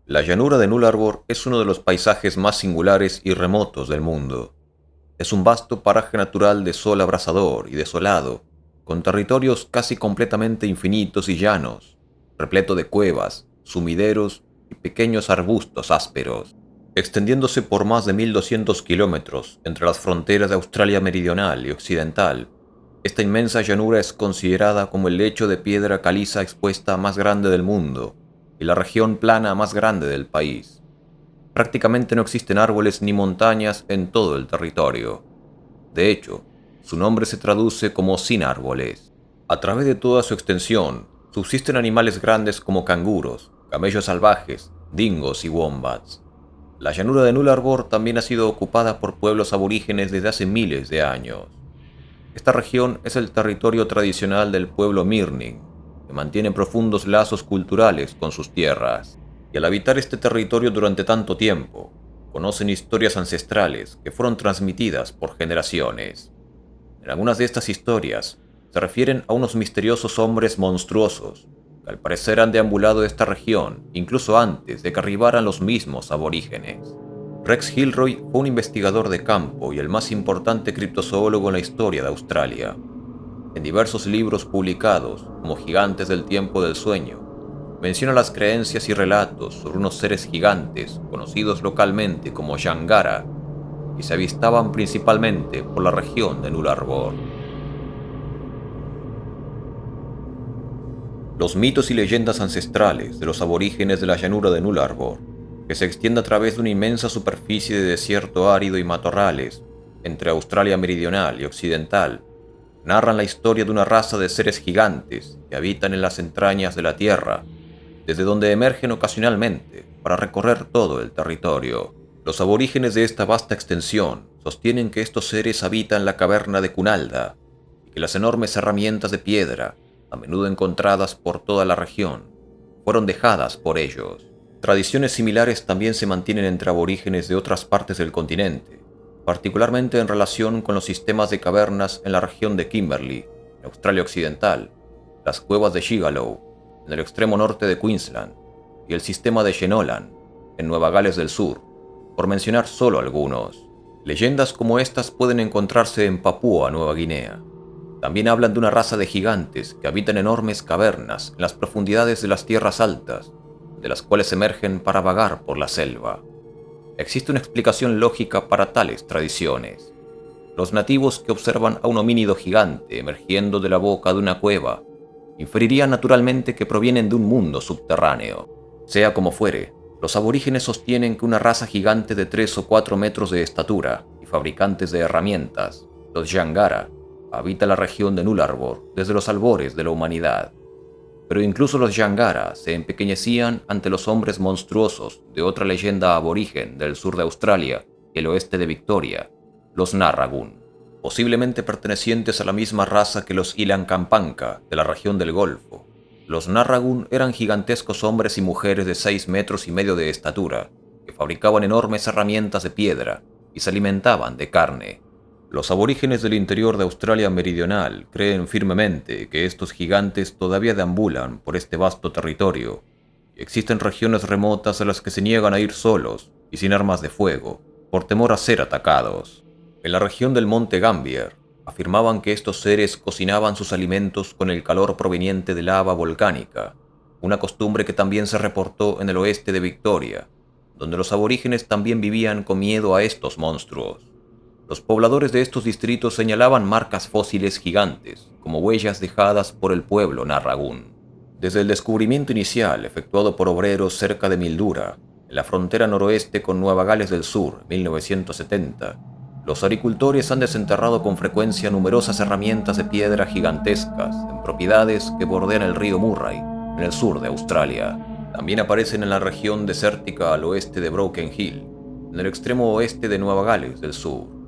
La llanura de Nullarbor es uno de los paisajes más singulares y remotos del mundo. Es un vasto paraje natural de sol abrasador y desolado, con territorios casi completamente infinitos y llanos, repleto de cuevas, sumideros y pequeños arbustos ásperos, extendiéndose por más de 1200 kilómetros entre las fronteras de Australia meridional y occidental. Esta inmensa llanura es considerada como el lecho de piedra caliza expuesta más grande del mundo y la región plana más grande del país. Prácticamente no existen árboles ni montañas en todo el territorio. De hecho, su nombre se traduce como sin árboles. A través de toda su extensión, subsisten animales grandes como canguros, camellos salvajes, dingos y wombats. La llanura de Nullarbor también ha sido ocupada por pueblos aborígenes desde hace miles de años. Esta región es el territorio tradicional del pueblo Mirning, que mantiene profundos lazos culturales con sus tierras, y al habitar este territorio durante tanto tiempo, conocen historias ancestrales que fueron transmitidas por generaciones. En algunas de estas historias se refieren a unos misteriosos hombres monstruosos que al parecer han deambulado esta región incluso antes de que arribaran los mismos aborígenes. Rex Gilroy fue un investigador de campo y el más importante criptozoólogo en la historia de Australia. En diversos libros publicados, como Gigantes del Tiempo del Sueño, menciona las creencias y relatos sobre unos seres gigantes conocidos localmente como Yangara, que se avistaban principalmente por la región de Nullarbor. Los mitos y leyendas ancestrales de los aborígenes de la llanura de Nullarbor, que se extiende a través de una inmensa superficie de desierto árido y matorrales entre Australia meridional y occidental, narran la historia de una raza de seres gigantes que habitan en las entrañas de la Tierra, desde donde emergen ocasionalmente para recorrer todo el territorio. Los aborígenes de esta vasta extensión sostienen que estos seres habitan la caverna de Cunalda y que las enormes herramientas de piedra, a menudo encontradas por toda la región, fueron dejadas por ellos. Tradiciones similares también se mantienen entre aborígenes de otras partes del continente, particularmente en relación con los sistemas de cavernas en la región de Kimberley, en Australia Occidental, las cuevas de Gigalow, en el extremo norte de Queensland, y el sistema de Jenolan, en Nueva Gales del Sur, por mencionar solo algunos. Leyendas como estas pueden encontrarse en Papúa Nueva Guinea. También hablan de una raza de gigantes que habitan enormes cavernas en las profundidades de las tierras altas, de las cuales emergen para vagar por la selva. Existe una explicación lógica para tales tradiciones. Los nativos que observan a un homínido gigante emergiendo de la boca de una cueva inferirían naturalmente que provienen de un mundo subterráneo. Sea como fuere, los aborígenes sostienen que una raza gigante de 3 o 4 metros de estatura y fabricantes de herramientas, los Yangara, habita la región de Nullarbor desde los albores de la humanidad. Pero incluso los Yangara se empequeñecían ante los hombres monstruosos de otra leyenda aborigen del sur de Australia y el oeste de Victoria, los Narrabun, posiblemente pertenecientes a la misma raza que los Ilankampanka de la región del Golfo. Los Narrabun eran gigantescos hombres y mujeres de 6 metros y medio de estatura, que fabricaban enormes herramientas de piedra y se alimentaban de carne. Los aborígenes del interior de Australia meridional creen firmemente que estos gigantes todavía deambulan por este vasto territorio, y existen regiones remotas a las que se niegan a ir solos y sin armas de fuego, por temor a ser atacados. En la región del Monte Gambier, afirmaban que estos seres cocinaban sus alimentos con el calor proveniente de lava volcánica, una costumbre que también se reportó en el oeste de Victoria, donde los aborígenes también vivían con miedo a estos monstruos. Los pobladores de estos distritos señalaban marcas fósiles gigantes, como huellas dejadas por el pueblo Narrabun. Desde el descubrimiento inicial efectuado por obreros cerca de Mildura, en la frontera noroeste con Nueva Gales del Sur, 1970, los agricultores han desenterrado con frecuencia numerosas herramientas de piedra gigantescas en propiedades que bordean el río Murray, en el sur de Australia. También aparecen en la región desértica al oeste de Broken Hill, en el extremo oeste de Nueva Gales del Sur.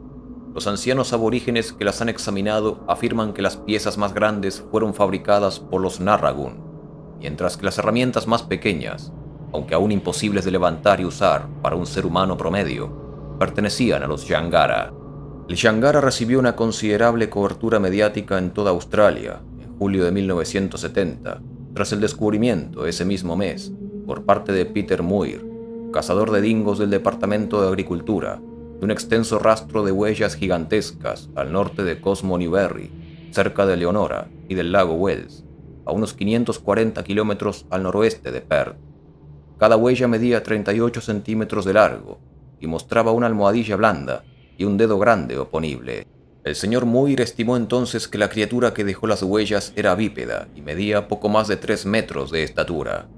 Los ancianos aborígenes que las han examinado afirman que las piezas más grandes fueron fabricadas por los Narrabun, mientras que las herramientas más pequeñas, aunque aún imposibles de levantar y usar para un ser humano promedio, pertenecían a los Yangara. El Yangara recibió una considerable cobertura mediática en toda Australia en julio de 1970, tras el descubrimiento ese mismo mes por parte de Peter Muir, cazador de dingos del Departamento de Agricultura, de un extenso rastro de huellas gigantescas al norte de Cosmo Newberry, cerca de Leonora y del lago Wells, a unos 540 kilómetros al noroeste de Perth. Cada huella medía 38 centímetros de largo y mostraba una almohadilla blanda y un dedo grande oponible. El señor Muir estimó entonces que la criatura que dejó las huellas era bípeda y medía poco más de 3 metros de estatura.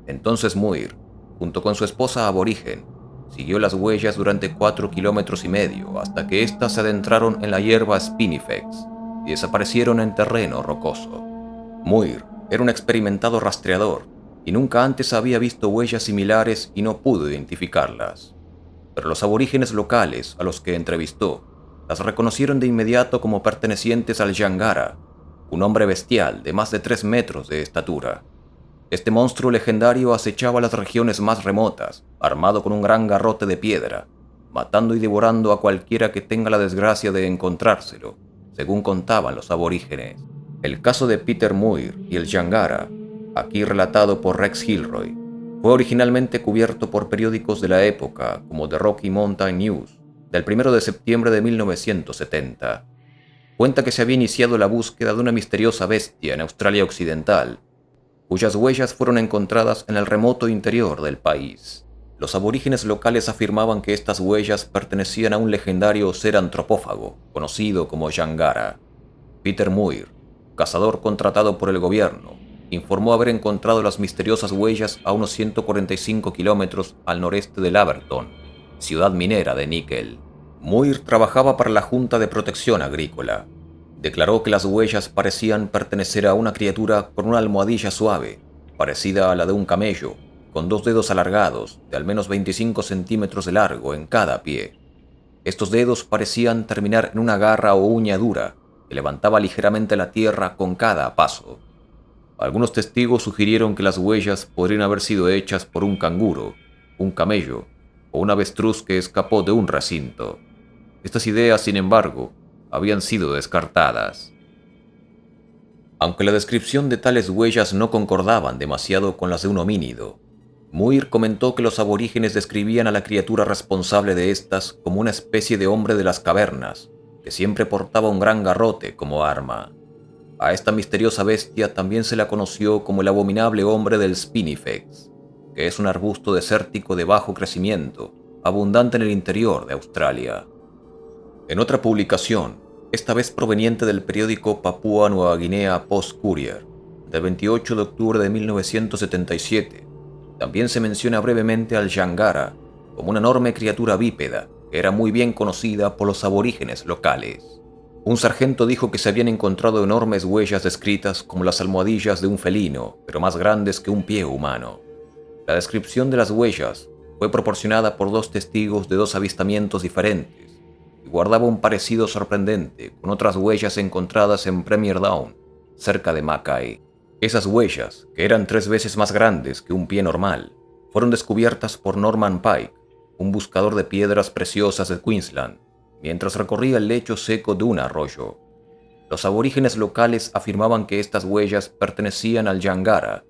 Entonces Muir, junto con su esposa aborigen, siguió las huellas durante 4,5 kilómetros hasta que éstas se adentraron en la hierba Spinifex y desaparecieron en terreno rocoso. Muir era un experimentado rastreador y nunca antes había visto huellas similares y no pudo identificarlas. Pero los aborígenes locales a los que entrevistó las reconocieron de inmediato como pertenecientes al Yangara, un hombre bestial de más de 3 metros de estatura. Este monstruo legendario acechaba las regiones más remotas, armado con un gran garrote de piedra, matando y devorando a cualquiera que tenga la desgracia de encontrárselo, según contaban los aborígenes. El caso de Peter Muir y el Yangara, aquí relatado por Rex Gilroy, fue originalmente cubierto por periódicos de la época como The Rocky Mountain News, del 1 de septiembre de 1970. Cuenta que se había iniciado la búsqueda de una misteriosa bestia en Australia Occidental, cuyas huellas fueron encontradas en el remoto interior del país. Los aborígenes locales afirmaban que estas huellas pertenecían a un legendario ser antropófago, conocido como Yangara. Peter Muir, cazador contratado por el gobierno, informó haber encontrado las misteriosas huellas a unos 145 kilómetros al noreste de Laverton, ciudad minera de níquel. Muir trabajaba para la Junta de Protección Agrícola. Declaró que las huellas parecían pertenecer a una criatura con una almohadilla suave, parecida a la de un camello, con 2 dedos alargados, de al menos 25 centímetros de largo en cada pie. Estos dedos parecían terminar en una garra o uña dura, que levantaba ligeramente la tierra con cada paso. Algunos testigos sugirieron que las huellas podrían haber sido hechas por un canguro, un camello o un avestruz que escapó de un recinto. Estas ideas, sin embargo, habían sido descartadas. Aunque la descripción de tales huellas no concordaban demasiado con las de un homínido, Muir comentó que los aborígenes describían a la criatura responsable de estas como una especie de hombre de las cavernas, que siempre portaba un gran garrote como arma. A esta misteriosa bestia también se la conoció como el abominable hombre del Spinifex, que es un arbusto desértico de bajo crecimiento, abundante en el interior de Australia. En otra publicación, esta vez proveniente del periódico Papúa Nueva Guinea Post-Courier, del 28 de octubre de 1977, también se menciona brevemente al Yangara como una enorme criatura bípeda que era muy bien conocida por los aborígenes locales. Un sargento dijo que se habían encontrado enormes huellas descritas como las almohadillas de un felino, pero más grandes que un pie humano. La descripción de las huellas fue proporcionada por 2 testigos de 2 avistamientos diferentes y guardaba un parecido sorprendente con otras huellas encontradas en Premier Down, cerca de Mackay. Esas huellas, que eran 3 veces más grandes que un pie normal, fueron descubiertas por Norman Pike, un buscador de piedras preciosas de Queensland, mientras recorría el lecho seco de un arroyo. Los aborígenes locales afirmaban que estas huellas pertenecían al Yangara,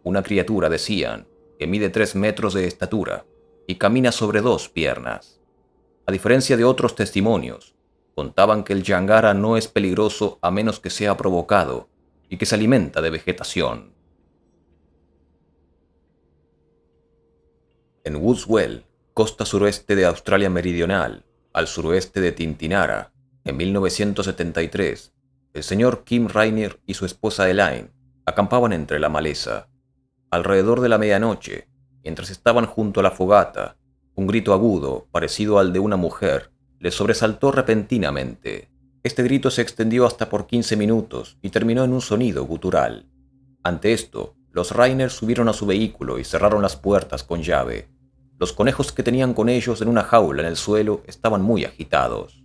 una criatura, decían, que mide 3 metros de estatura y camina sobre 2 piernas. A diferencia de otros testimonios, contaban que el Yangara no es peligroso a menos que sea provocado y que se alimenta de vegetación. En Woodswell, costa suroeste de Australia Meridional, al suroeste de Tintinara, en 1973, el señor Kim Rainier y su esposa Elaine acampaban entre la maleza. Alrededor de la medianoche, mientras estaban junto a la fogata, un grito agudo, parecido al de una mujer, les sobresaltó repentinamente. Este grito se extendió hasta por 15 minutos y terminó en un sonido gutural. Ante esto, los Rainier subieron a su vehículo y cerraron las puertas con llave. Los conejos que tenían con ellos en una jaula en el suelo estaban muy agitados.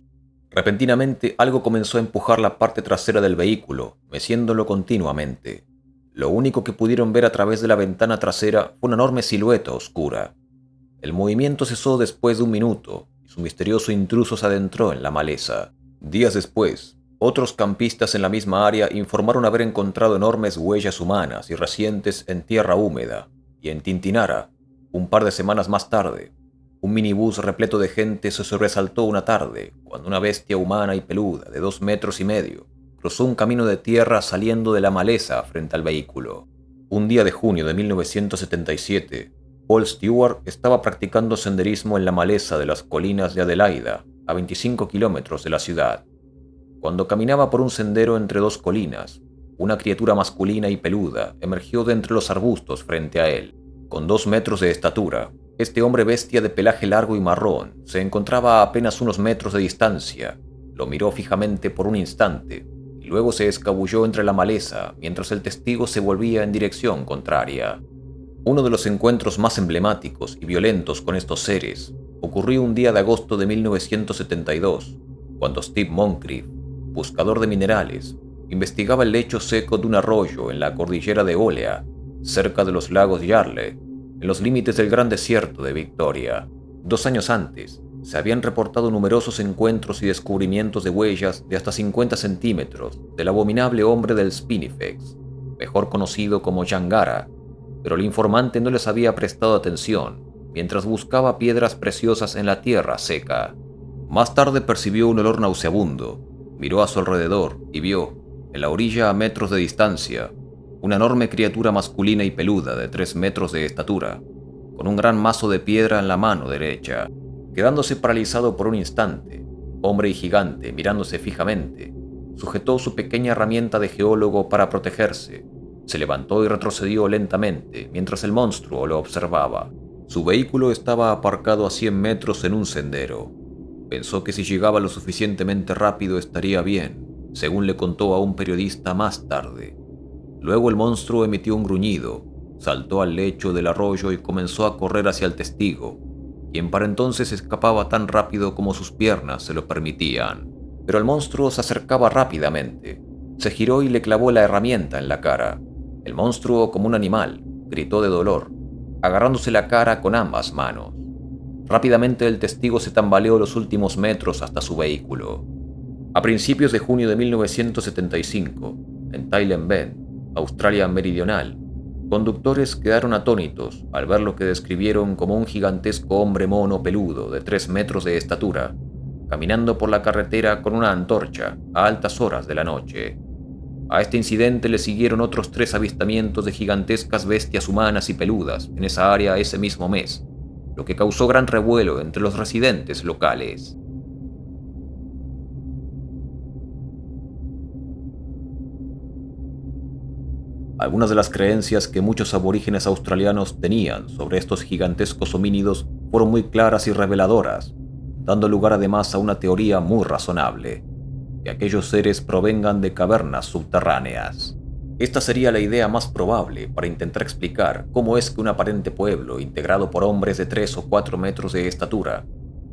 Repentinamente algo comenzó a empujar la parte trasera del vehículo, meciéndolo continuamente. Lo único que pudieron ver a través de la ventana trasera fue una enorme silueta oscura. El movimiento cesó después de un minuto y su misterioso intruso se adentró en la maleza. Días después, otros campistas en la misma área informaron haber encontrado enormes huellas humanas y recientes en tierra húmeda Y en Tintinara, un par de semanas más tarde, un minibús repleto de gente se sobresaltó una tarde cuando una bestia humana y peluda de 2,5 metros cruzó un camino de tierra saliendo de la maleza frente al vehículo. Un día de junio de 1977, Paul Stewart estaba practicando senderismo en la maleza de las colinas de Adelaida, a 25 kilómetros de la ciudad. Cuando caminaba por un sendero entre dos colinas, una criatura masculina y peluda emergió de entre los arbustos frente a él. Con 2 metros de estatura, este hombre bestia de pelaje largo y marrón se encontraba a apenas unos metros de distancia. Lo miró fijamente por un instante y luego se escabulló entre la maleza mientras el testigo se volvía en dirección contraria. Uno de los encuentros más emblemáticos y violentos con estos seres ocurrió un día de agosto de 1972, cuando Steve Moncrief, buscador de minerales, investigaba el lecho seco de un arroyo en la cordillera de Olea, cerca de los lagos Yarle, en los límites del Gran Desierto de Victoria. 2 años antes, se habían reportado numerosos encuentros y descubrimientos de huellas de hasta 50 centímetros del abominable hombre del Spinifex, mejor conocido como Jangara, pero el informante no les había prestado atención mientras buscaba piedras preciosas en la tierra seca. Más tarde percibió un olor nauseabundo, miró a su alrededor y vio, en la orilla a metros de distancia, una enorme criatura masculina y peluda de 3 metros de estatura, con un gran mazo de piedra en la mano derecha. Quedándose paralizado por un instante, hombre y gigante mirándose fijamente, sujetó su pequeña herramienta de geólogo para protegerse. Se levantó y retrocedió lentamente mientras el monstruo lo observaba. Su vehículo estaba aparcado a 100 metros en un sendero. Pensó que si llegaba lo suficientemente rápido estaría bien, según le contó a un periodista más tarde. Luego el monstruo emitió un gruñido, saltó al lecho del arroyo y comenzó a correr hacia el testigo, quien para entonces escapaba tan rápido como sus piernas se lo permitían. Pero el monstruo se acercaba rápidamente. Se giró y le clavó la herramienta en la cara. El monstruo, como un animal, gritó de dolor, agarrándose la cara con ambas manos. Rápidamente el testigo se tambaleó los últimos metros hasta su vehículo. A principios de junio de 1975, en Thailand Bend, Australia Meridional, conductores quedaron atónitos al ver lo que describieron como un gigantesco hombre mono peludo de 3 metros de estatura, caminando por la carretera con una antorcha a altas horas de la noche. A este incidente le siguieron otros 3 avistamientos de gigantescas bestias humanas y peludas en esa área ese mismo mes, lo que causó gran revuelo entre los residentes locales. Algunas de las creencias que muchos aborígenes australianos tenían sobre estos gigantescos homínidos fueron muy claras y reveladoras, dando lugar además a una teoría muy razonable, que aquellos seres provengan de cavernas subterráneas. Esta sería la idea más probable para intentar explicar cómo es que un aparente pueblo integrado por hombres de 3 o 4 metros de estatura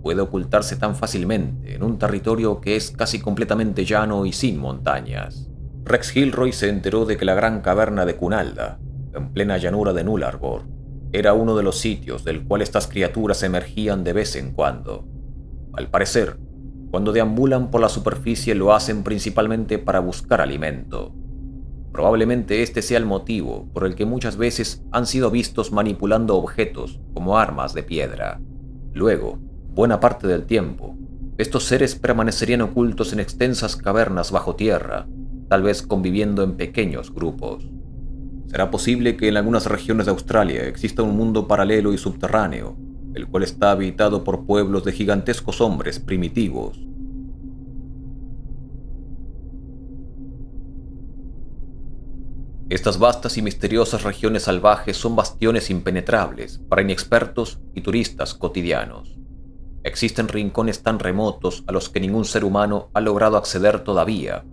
puede ocultarse tan fácilmente en un territorio que es casi completamente llano y sin montañas. Rex Gilroy se enteró de que la gran caverna de Cunalda, en plena llanura de Nullarbor, era uno de los sitios del cual estas criaturas emergían de vez en cuando. Al parecer, cuando deambulan por la superficie lo hacen principalmente para buscar alimento. Probablemente este sea el motivo por el que muchas veces han sido vistos manipulando objetos como armas de piedra. Luego, buena parte del tiempo, estos seres permanecerían ocultos en extensas cavernas bajo tierra, tal vez conviviendo en pequeños grupos. Será posible que en algunas regiones de Australia exista un mundo paralelo y subterráneo, el cual está habitado por pueblos de gigantescos hombres primitivos. Estas vastas y misteriosas regiones salvajes son bastiones impenetrables para inexpertos y turistas cotidianos. Existen rincones tan remotos a los que ningún ser humano ha logrado acceder todavía,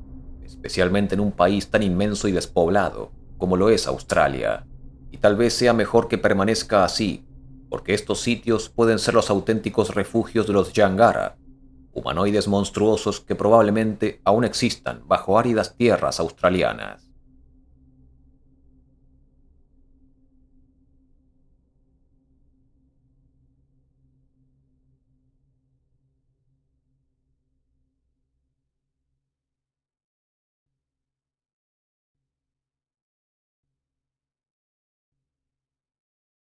especialmente en un país tan inmenso y despoblado como lo es Australia. Y tal vez sea mejor que permanezca así, porque estos sitios pueden ser los auténticos refugios de los Jangara, humanoides monstruosos que probablemente aún existan bajo áridas tierras australianas.